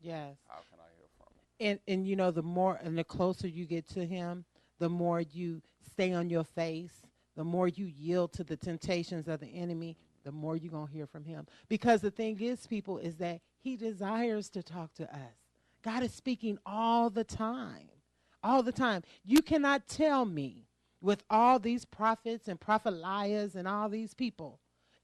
Yes. How can I hear from him? And you know, the more and the closer you get to him, the more you stay on your face, the more you yield to the temptations of the enemy, the more you're going to hear from him. Because the thing is, people, is that he desires to talk to us. God is speaking all the time. All the time. You cannot tell me with all these prophets and prophelias and all these people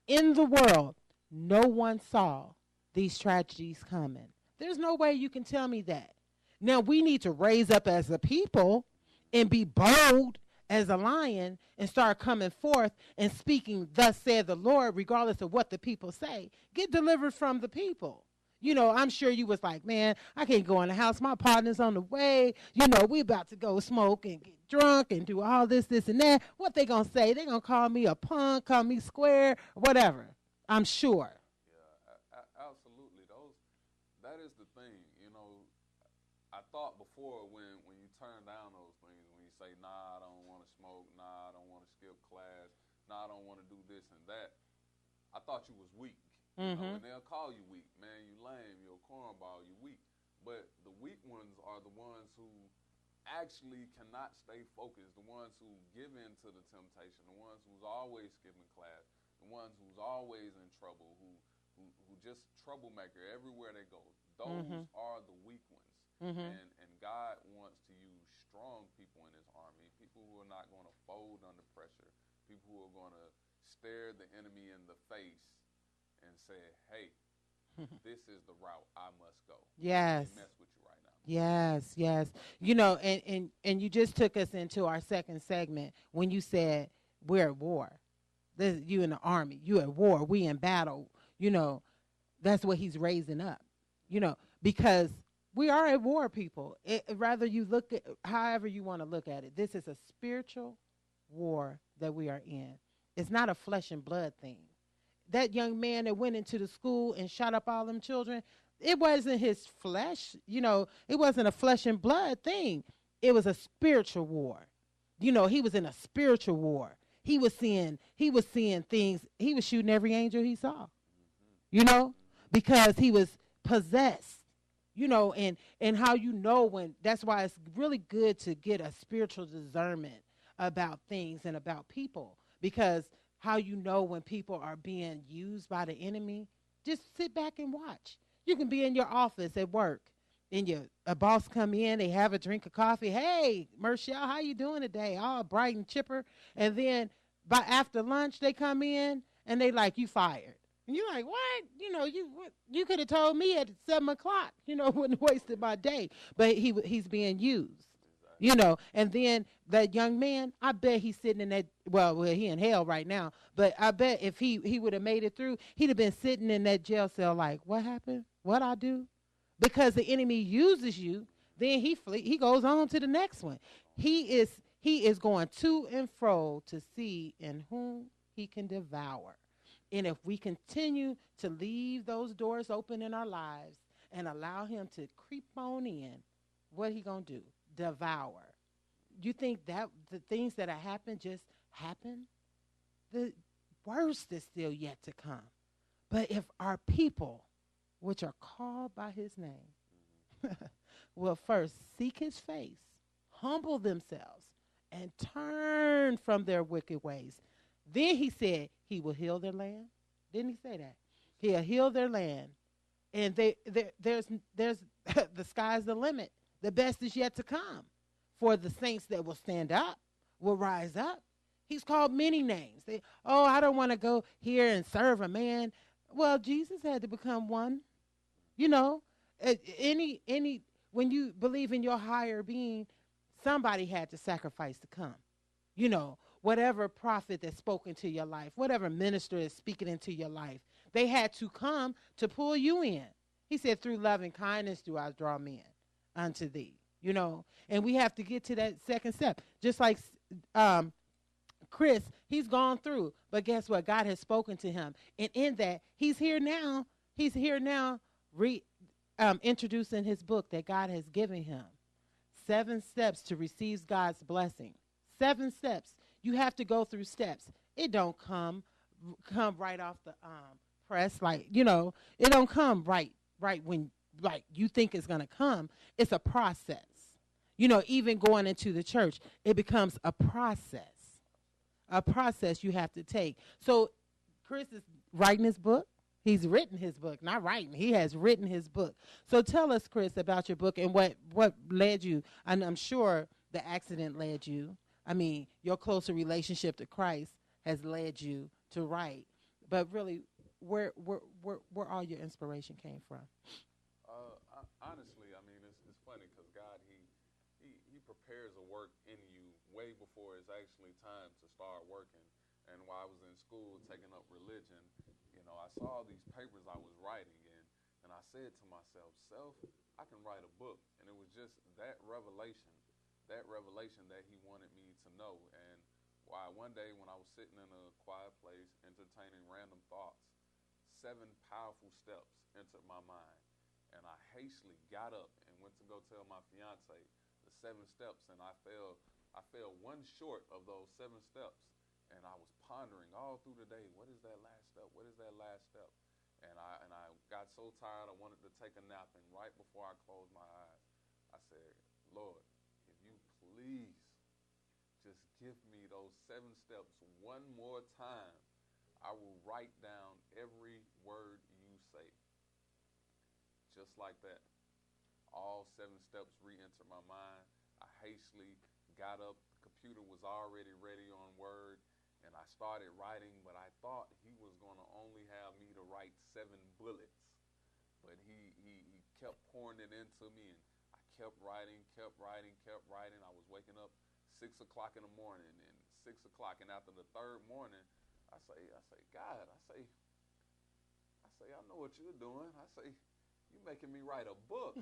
in the world, no one saw these tragedies coming. There's no way you can tell me that. Now, we need to raise up as a people and be bold as a lion and start coming forth and speaking, thus said the Lord, regardless of what the people say. Get delivered from the people. You know, I'm sure you was like, man, I can't go in the house. My partner's on the way. You know, we about to go smoke and get drunk and do all this, this, and that. What they going to say? They going to call me a punk, call me square, whatever. I'm sure. Yeah, absolutely. That is the thing. You know, I thought before when you turn down those things, when you say, nah, I don't want to smoke, nah, I don't want to skip class, nah, I don't want to do this and that, I thought you was weak. You know, and they'll call you weak. Man, you lame, you're a cornball, you weak. But the weak ones are the ones who actually cannot stay focused, the ones who give in to the temptation, the ones who's always skipping class, the ones who's always in trouble, who just troublemaker everywhere they go. Those are the weak ones. And God wants to use strong people in his army, people who are not going to fold under pressure, people who are going to stare the enemy in the face and say, hey, this is the route I must go. Yes. They mess with you right now. Yes, yes. You know, and you just took us into our second segment when you said we're at war. This, you in the army, you at war, we in battle. You know, that's what he's raising up. You know, because we are at war, people. Rather you look at however you want to look at it. This is a spiritual war that we are in. It's not a flesh and blood thing. That young man that went into the school and shot up all them children, it wasn't his flesh, you know, it wasn't a flesh and blood thing. It was a spiritual war. You know, he was in a spiritual war. He was seeing things. He was shooting every angel he saw, you know, because he was possessed, you know, and how you know when, that's why it's really good to get a spiritual discernment about things and about people, because how you know when people are being used by the enemy, just sit back and watch. You can be in your office at work, and a boss come in, they have a drink of coffee. Hey, Marshall, how you doing today? All bright and chipper. And then after lunch, they come in, and they like, you fired. And you're like, what? You know, you could have told me at 7 o'clock. You know, wouldn't have wasted my day. But he's being used. You know, and then that young man, I bet he's sitting in that, well, he in hell right now, but I bet if he would have made it through, he'd have been sitting in that jail cell like, what happened? What I do? Because the enemy uses you, then he goes on to the next one. He is going to and fro to see in whom he can devour. And if we continue to leave those doors open in our lives and allow him to creep on in, what he going to do? Devour. You think that the things that have happened just happen? The worst is still yet to come. But if our people, which are called by his name, will first seek his face, humble themselves, and turn from their wicked ways, then he said he will heal their land. Didn't he say that? He'll heal their land. And there's the sky's the limit. The best is yet to come. For the saints that will stand up, will rise up. He's called many names. I don't want to go here and serve a man. Well, Jesus had to become one. You know, when you believe in your higher being, somebody had to sacrifice to come. You know, whatever prophet that's spoken to your life, whatever minister is speaking into your life, they had to come to pull you in. He said, through loving kindness do I draw men unto thee, you know, and we have to get to that second step. Just like Chris, he's gone through, but guess what? God has spoken to him, and in that, he's here now. He's here now, introducing his book that God has given him. 7 steps to receive God's blessing. 7 steps. You have to go through steps. It don't come right off the press, like, you know. It don't come right when like you think is going to come. It's a process. You know, even going into the church, it becomes a process you have to take. So Chris is writing his book. He's written his book, not writing. He has written his book. So tell us, Chris, about your book and what led you. And I'm sure the accident led you. I mean, your closer relationship to Christ has led you to write. But really, where all your inspiration came from? Honestly, I mean, it's funny because God, he prepares a work in you way before it's actually time to start working. And while I was in school taking up religion, you know, I saw these papers I was writing and I said to myself, self, I can write a book. And it was just that revelation that he wanted me to know. And why one day when I was sitting in a quiet place, entertaining random thoughts, 7 powerful steps entered my mind. And I hastily got up and went to go tell my fiance the 7 steps, and I fell one short of those 7 steps. And I was pondering all through the day, what is that last step? What is that last step? And I got so tired I wanted to take a nap. And right before I closed my eyes, I said, Lord, if you please just give me those 7 steps one more time, I will write down every word you say. Just like that. All 7 steps re-entered my mind. I hastily got up. The computer was already ready on Word, and I started writing, but I thought he was going to only have me to write 7 bullets. But he kept pouring it into me, and I kept writing, kept writing, kept writing. I was waking up 6 o'clock in the morning, and 6 o'clock, and after the third morning, I say, God, I know what you're doing. I say, you making me write a book.